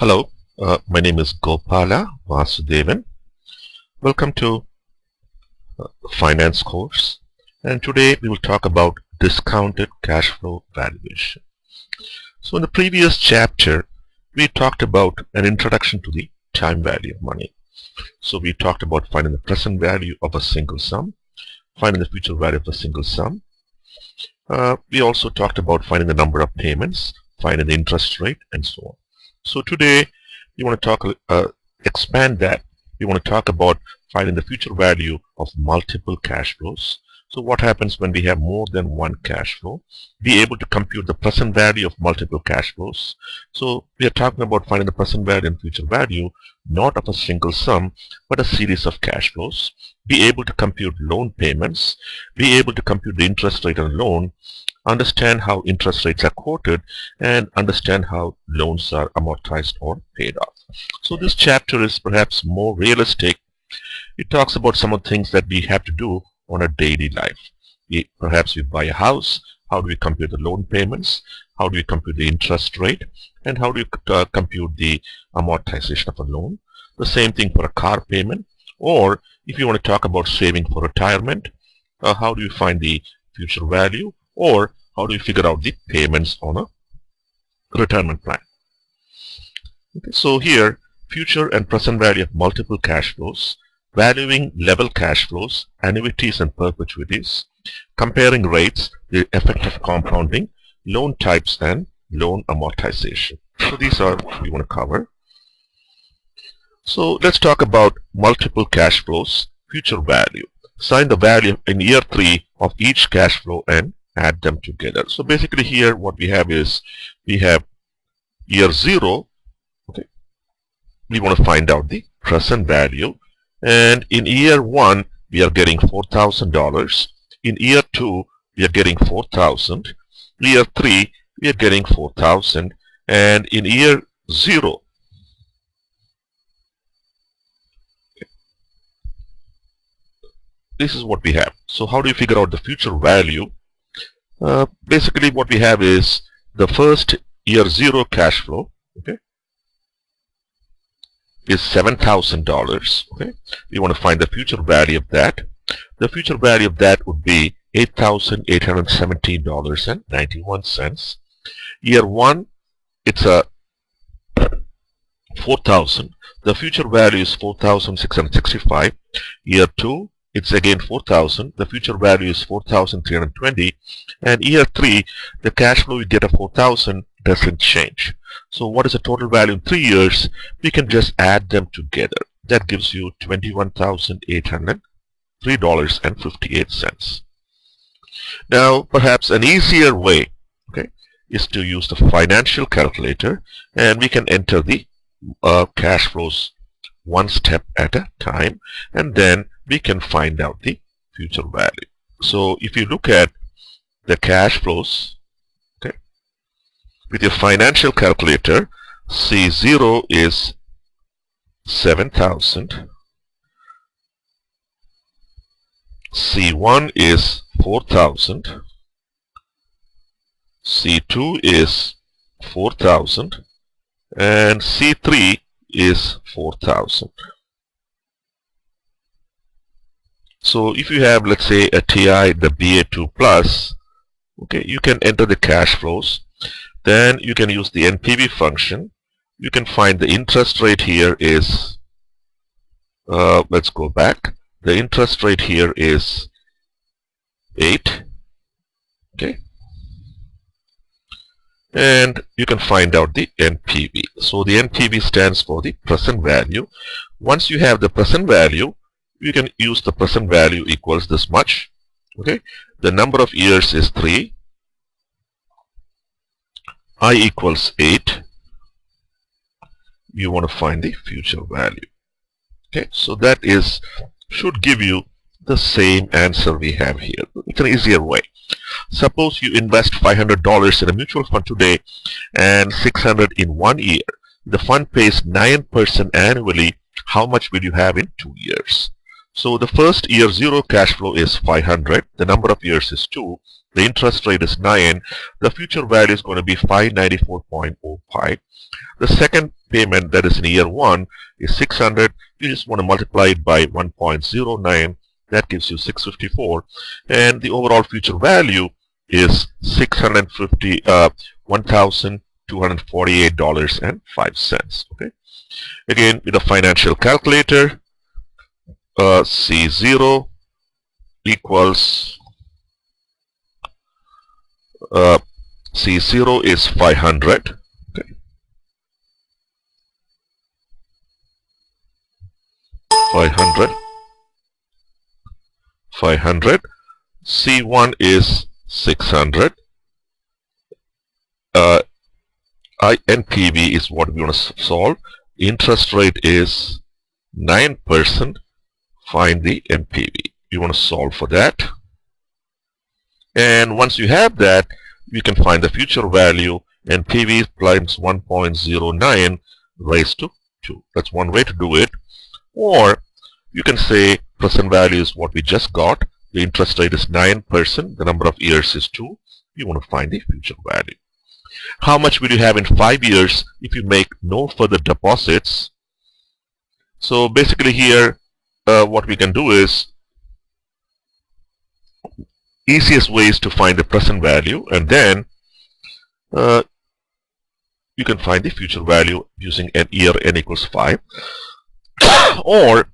Hello, my name is Gopala Vasudevan. Welcome to Finance course, and today we will talk about discounted cash flow valuation. So in the previous chapter we talked about an introduction to the time value of money. So we talked about finding the present value of a single sum, finding the future value of a single sum. We also talked about finding the number of payments, finding the interest rate, and so on. So today we want to talk, expand that. We want to talk about finding the future value of multiple cash flows. So what happens when we have more than one cash flow? Be able to compute the present value of multiple cash flows. So we are talking about finding the present value and future value, not of a single sum, but a series of cash flows. Be able to compute loan payments. Be able to compute the interest rate on loan. Understand how interest rates are quoted, and understand how loans are amortized or paid off. So this chapter is perhaps more realistic. It talks about some of the things that we have to do on a daily life. Perhaps we buy a house. How do we compute the loan payments? How do we compute the interest rate? And how do you compute the amortization of a loan? The same thing for a car payment. Or if you want to talk about saving for retirement, how do you find the future value? Or how do you figure out the payments on a retirement plan? Okay, so here, future and present value of multiple cash flows, valuing level cash flows, annuities and perpetuities, comparing rates, the effect of compounding, loan types, and loan amortization. So these are what we want to cover. So let's talk about multiple cash flows, future value. Find the value in year 3 of each cash flow and add them together. So basically here what we have is, we have year 0. Okay, we want to find out the present value, and in year 1 we are getting $4,000. In year 2 we are getting $4,000. Year 3 we are getting $4,000, and in year 0 this is what we have. So how do you figure out the future value? Basically what we have is the first year 0 cash flow, okay, is $7,000. Okay, we want to find the future value of that. The future value of that would be $8,817.91. Year 1 it's a 4,000. The future value is 4,665. Year 2 it's again 4,000. The future value is 4,320. And year 3, the cash flow we get of 4,000 doesn't change. So what is the total value in 3 years? We can just add them together. That gives you $21,803.58. Now perhaps an easier way, okay, is to use the financial calculator, and we can enter the cash flows one step at a time, and then we can find out the future value. So if you look at the cash flows, okay, with your financial calculator, C0 is 7,000, C1 is 4,000, C2 is 4,000, and C3 is 4,000. So if you have, let's say, a TI, the BA2 Plus, okay, you can enter the cash flows. Then you can use the NPV function. You can find the interest rate here is, let's go back. The interest rate here is 8. Okay. And you can find out the NPV. So the NPV stands for the present value. Once you have the present value, you can use the present value equals this much. Okay, the number of years is 3. I equals 8. You want to find the future value. Okay, so that should give you the same answer we have here. It's an easier way. Suppose you invest $500 in a mutual fund today and $600 in 1 year. The fund pays 9% annually. How much will you have in 2 years? So the first year 0 cash flow is 500. The number of years is 2. The interest rate is 9. The future value is going to be 594.05. The second payment, that is in year 1, is 600. You just want to multiply it by 1.09. That gives you 654. And the overall future value is $1,248.05. Okay. Again, with a financial calculator, C0 equals C0 is 500. Okay. 500. C1 is 600. NPV is what we want to solve. Interest rate is 9%. Find the NPV. You want to solve for that. And once you have that, you can find the future value. NPV times 1.09 raised to 2. That's one way to do it. Or you can say present value is what we just got. The interest rate is 9%. The number of years is 2. You want to find the future value. How much will you have in 5 years if you make no further deposits? So basically here, what we can do is, easiest way is to find the present value, and then you can find the future value using an year n equals 5. Or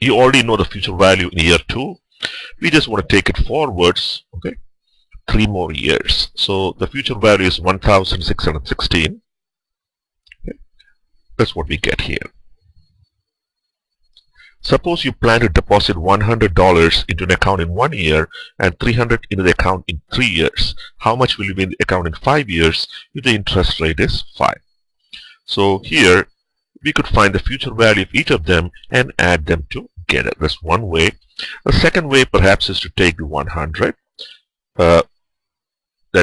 you already know the future value in year 2. We just want to take it forwards, okay, 3 more years. So the future value is 1,616. Okay. That's what we get here. Suppose you plan to deposit $100 into an account in 1 year and $300 into the account in 3 years. How much will you be in the account in 5 years if the interest rate is 5? So here we could find the future value of each of them and add them together. That's one way. The second way perhaps is to take the 100. That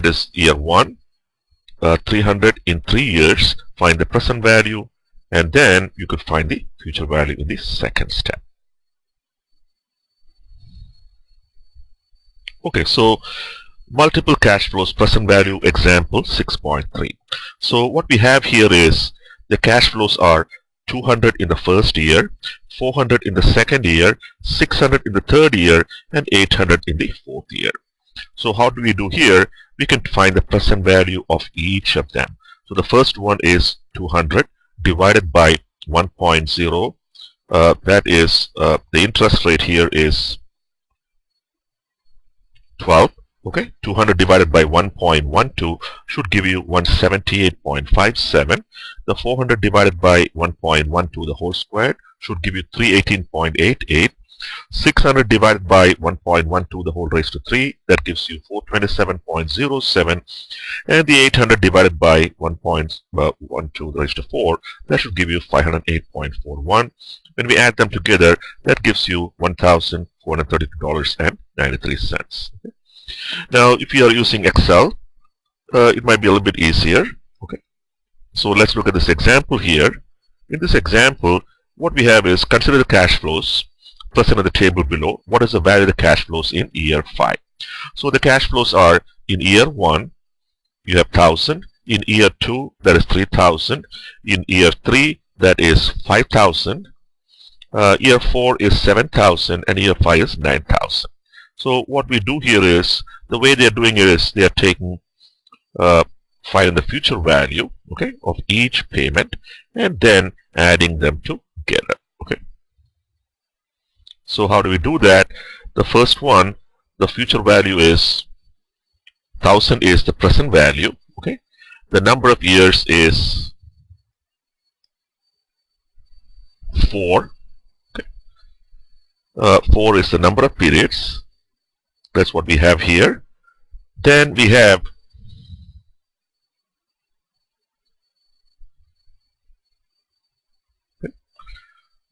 is year 1. 300 in 3 years. Find the present value. And then you could find the future value in the second step. Okay, so multiple cash flows, present value example 6.3. So what we have here is the cash flows are 200 in the first year, 400 in the second year, 600 in the third year, and 800 in the fourth year. So how do we do here? We can find the present value of each of them. So the first one is 200. Divided by 1.0, that is the interest rate here is 12. Okay, 200 divided by 1.12 should give you 178.57. The 400 divided by 1.12, the whole squared, should give you 318.88. 600 divided by 1.12, the whole raised to 3, that gives you 427.07. And the 800 divided by 1.12 raised to 4, that should give you 508.41. When we add them together, that gives you $1,432.93. Okay. Now, if you are using Excel, it might be a little bit easier. Okay. So let's look at this example here. In this example, what we have is consider the cash flows present in the table below. What is the value of the cash flows in year 5? So the cash flows are in year 1, you have 1,000. In year 2, that is 3,000. In year 3, that is 5,000. Year 4 is 7,000, and year 5 is 9,000. So what we do here is, the way they are doing it is they are taking, finding the future value, okay, of each payment, and then adding them together. Okay. So how do we do that? The first one, the future value is 1,000 is the present value. Okay. The number of years is 4. Okay. 4 is the number of periods. That's what we have here. Then we have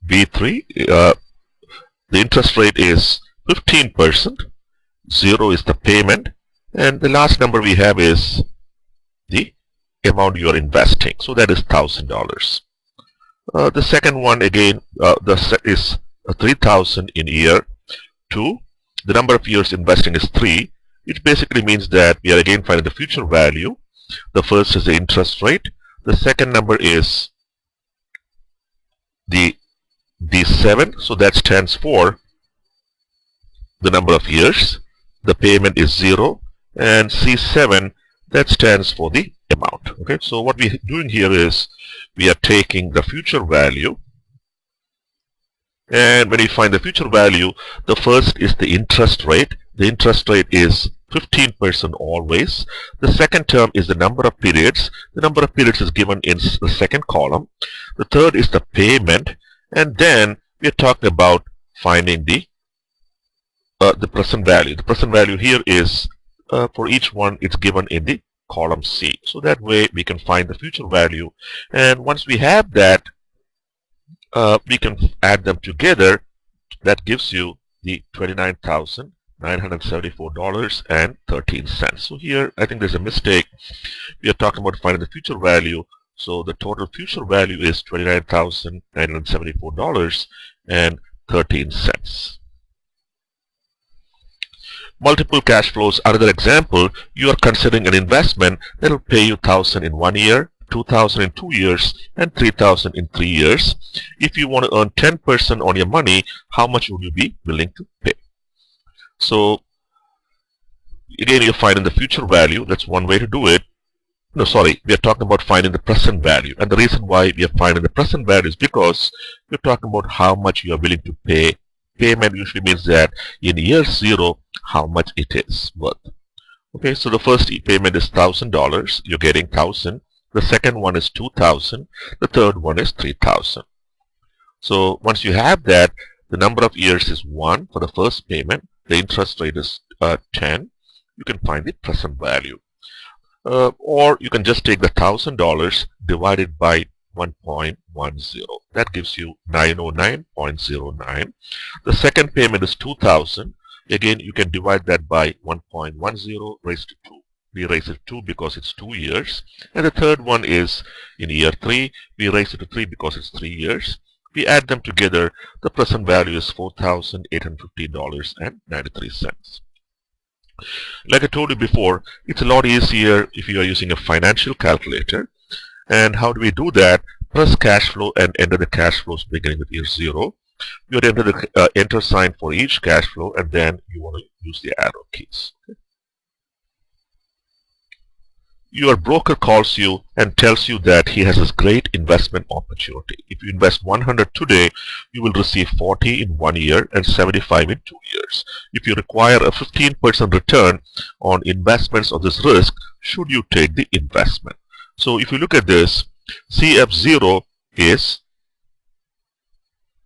B3. The interest rate is 15%. 0 is the payment. And the last number we have is the amount you are investing. So that is $1,000. The second one again is 3,000 in year 2. The number of years investing is 3. It basically means that we are again finding the future value. The first is the interest rate. The second number is the D7, so that stands for the number of years. The payment is 0, and C7, that stands for the amount. Okay, so what we're doing here is we are taking the future value, and when we find the future value, the first is the interest rate. The interest rate is 15% always. The second term is the number of periods. The number of periods is given in the second column. The third is the payment, and then we are talking about finding the present value. The present value here is for each one, it's given in the column C. So that way we can find the future value, and once we have that, we can add them together. That gives you the $29,974.13. So here I think there's a mistake. We are talking about finding the future value. So the total future value is $29,974.13. Multiple cash flows. Another example, you are considering an investment that will pay you $1,000 in 1 year, $2,000 in 2 years, and $3,000 in 3 years. If you want to earn 10% on your money, how much would you be willing to pay? So again, you're finding the future value. That's one way to do it. No, sorry, we are talking about finding the present value. And the reason why we are finding the present value is because we're talking about how much you are willing to pay. Payment usually means that in year 0, how much it is worth. Okay, so the first payment is $1,000. You're getting 1,000. The second one is 2,000. The third one is 3,000. So once you have that, the number of years is 1 for the first payment. The interest rate is 10. You can find the present value. Or you can just take the $1,000 divided by 1.10. That gives you 909.09. The second payment is 2,000. Again, you can divide that by 1.10 raised to 2. We raise it to 2 because it's 2 years. And the third one is in year 3. We raise it to 3 because it's 3 years. We add them together. The present value is $4,850.93. Like I told you before, it's a lot easier if you are using a financial calculator. And how do we do that? Press cash flow and enter the cash flows beginning with year 0. You would enter the enter sign for each cash flow, and then you want to use the arrow keys. Okay. Your broker calls you and tells you that he has this great investment opportunity. If you invest 100 today, you will receive 40 in 1 year and 75 in 2 years. If you require a 15% return on investments of this risk, should you take the investment? So if you look at this, CF0 is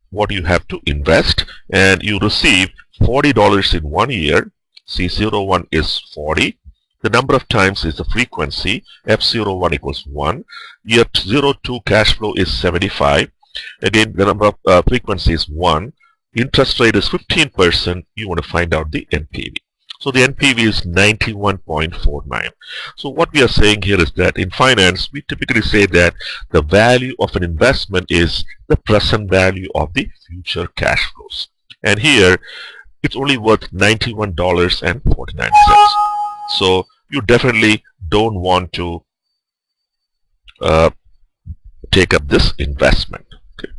what you have to invest, and you receive $40 in 1 year. C01 is 40. The number of times is the frequency. F01 equals 1. Year 02 cash flow is 75. Again, the number of frequency is 1. Interest rate is 15%. You want to find out the NPV. So the NPV is 91.49. So what we are saying here is that in finance, we typically say that the value of an investment is the present value of the future cash flows. And here, it's only worth $91.49. So you definitely don't want to take up this investment. Okay.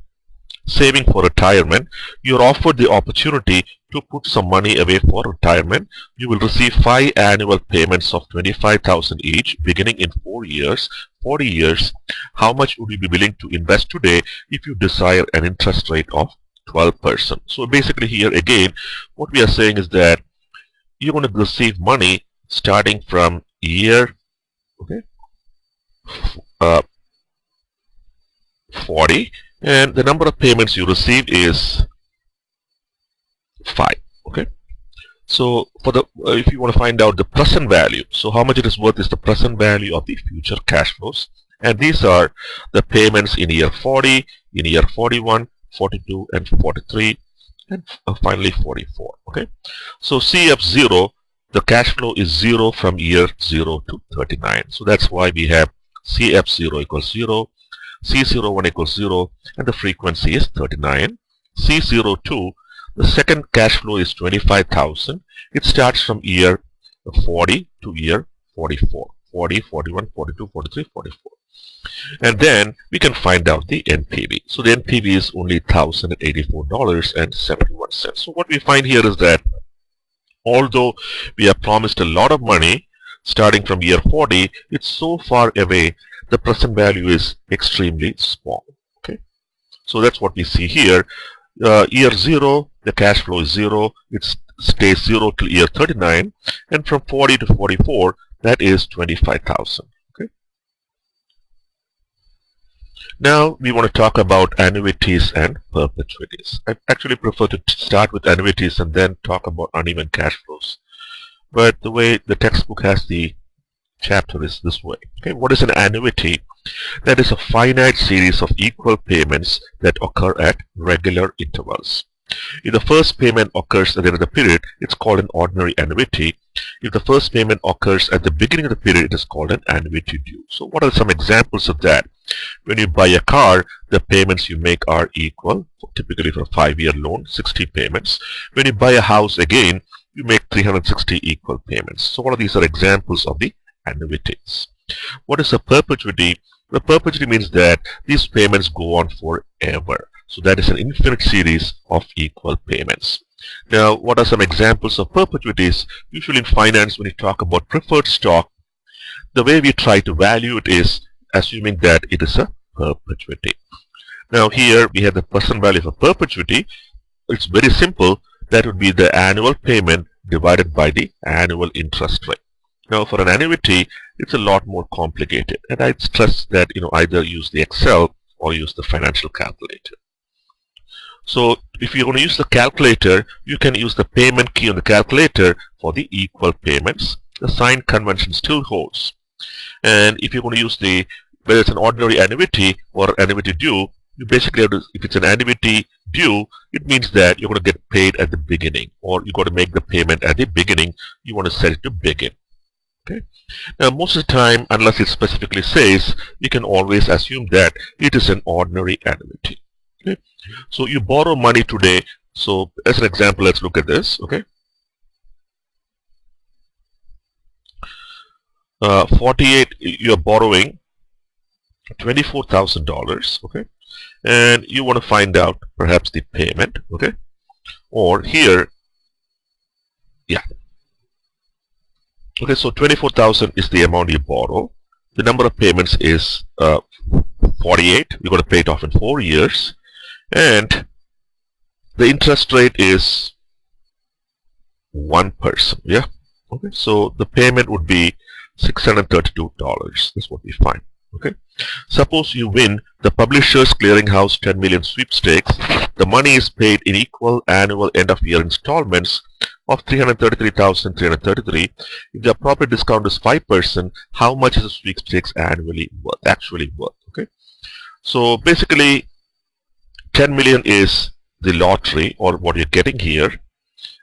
Saving for retirement, you're offered the opportunity to put some money away for retirement. You will receive 5 annual payments of $25,000 each, beginning in 4 years, 40 years. How much would you be willing to invest today if you desire an interest rate of 12%? So basically here again, what we are saying is that you're going to receive money starting from year 40, and the number of payments you receive is 5. Okay, so for the if you want to find out the present value, so how much it is worth is the present value of the future cash flows, and these are the payments in year 40, in year 41, 42, and 43, and finally 44. Okay, so CF0, the cash flow is 0 from year 0 to 39. So that's why we have CF0 equals 0, C01 equals 0, and the frequency is 39. C02, the second cash flow is 25,000. It starts from year 40 to year 44. 40, 41, 42, 43, 44. And then we can find out the NPV. So the NPV is only $1,084.71. So what we find here is that although we are promised a lot of money starting from year 40, it's so far away, the present value is extremely small. Okay, so that's what we see here. Year 0, the cash flow is 0. It stays 0 till year 39, and from 40 to 44, that is 25,000. Okay. Now we want to talk about annuities and perpetuities. I actually prefer to start with annuities and then talk about uneven cash flows. But the way the textbook has the chapter is this way. Okay, what is an annuity? That is a finite series of equal payments that occur at regular intervals. If the first payment occurs at the end of the period, it's called an ordinary annuity. If the first payment occurs at the beginning of the period, it is called an annuity due. So what are some examples of that? When you buy a car, the payments you make are equal, typically for a 5-year loan, 60 payments. When you buy a house again, you make 360 equal payments. So all of these are examples of the annuities. What is a perpetuity? The perpetuity means that these payments go on forever. So that is an infinite series of equal payments. Now, what are some examples of perpetuities? Usually in finance, when you talk about preferred stock, the way we try to value it is assuming that it is a perpetuity. Now here we have the present value of a perpetuity. It's very simple. That would be the annual payment divided by the annual interest rate. Now for an annuity, it's a lot more complicated, and I'd stress that either use the Excel or use the financial calculator. So if you're going to use the calculator, you can use the payment key on the calculator for the equal payments. The sign convention still holds. And if you're going to use whether it's an ordinary annuity or annuity due, you basically have to, if it's an annuity due, it means that you're going to get paid at the beginning, or you've got to make the payment at the beginning. You want to set it to begin. Okay. Now most of the time, unless it specifically says, you can always assume that it is an ordinary annuity. Okay. So you borrow money today. So as an example, let's look at this. Okay. 48, you're borrowing $24,000. Okay. And you want to find out perhaps the payment. Okay. Or here, yeah. Okay, so 24,000 is the amount you borrow. The number of payments is 48. You're going to pay it off in 4 years. And the interest rate is 1%. Yeah. Okay, so the payment would be $632. That's what we find. Okay. Suppose you win the Publishers Clearinghouse 10 million sweepstakes. The money is paid in equal annual end of year installments of $333,333. If the appropriate discount is 5%, how much is the sweepstakes actually worth? Okay. So basically 10 million is the lottery, or what you're getting here,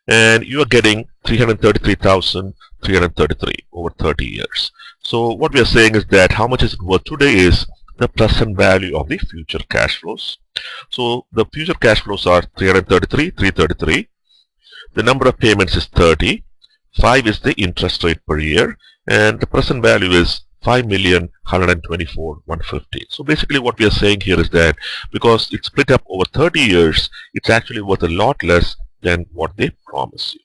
and you are getting $333,333 over 30 years. So what we are saying is that how much is it worth today is the present value of the future cash flows. So the future cash flows are 333. The number of payments is 30. 5 is the interest rate per year, and the present value is 5,124,150. So basically what we are saying here is that because it's split up over 30 years, it's actually worth a lot less than what they promise you.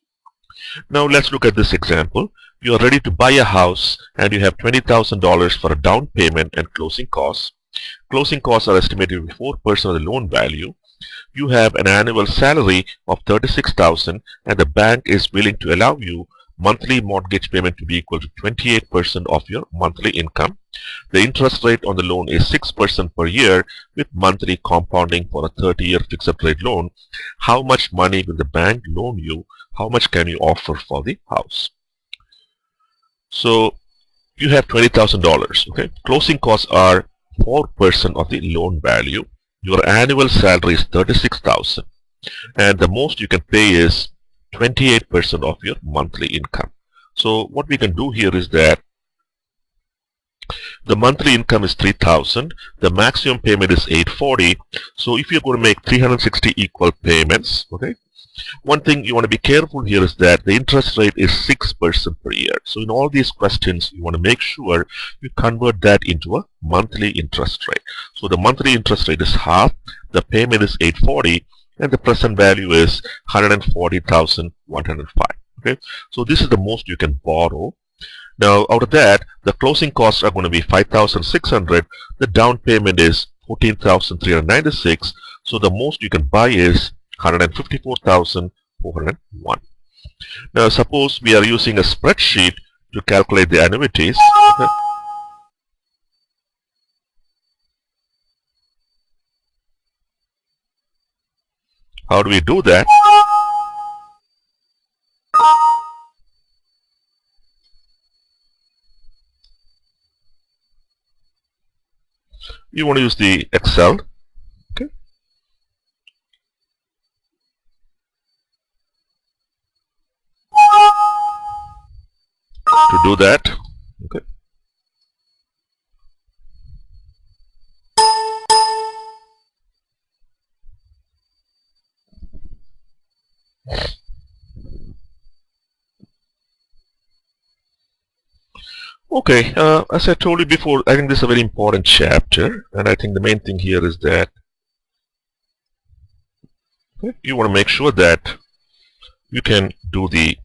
Now let's look at this example. You are ready to buy a house and you have $20,000 for a down payment and closing costs. Closing costs are estimated to be 4% of the loan value. You have an annual salary of $36,000 and the bank is willing to allow you monthly mortgage payment to be equal to 28% of your monthly income. The interest rate on the loan is 6% per year with monthly compounding for a 30-year fixed rate loan. How much money will the bank loan you? How much can you offer for the house? So you have $20,000. Okay, closing costs are 4% of the loan value. Your annual salary is $36,000, and the most you can pay is 28% of your monthly income. So what we can do here is that the monthly income is $3,000. The maximum payment is $840. So if you're going to make 360 equal payments, okay, One thing you want to be careful here is that the interest rate is 6% per year. So in all these questions, you want to make sure you convert that into a monthly interest rate. So the monthly interest rate is half, the payment is 840, and the present value is 140,105. Okay, so this is the most you can borrow. Now out of that, the closing costs are going to be 5,600. The down payment is 14,396. So the most you can buy is 154,401. Now suppose we are using a spreadsheet to calculate the annuities. Okay. How do we do that? You want to use the Excel. Okay. To do that, okay. Okay, as I told you before, I think this is a very important chapter, and I think the main thing here is that you want to make sure that you can do the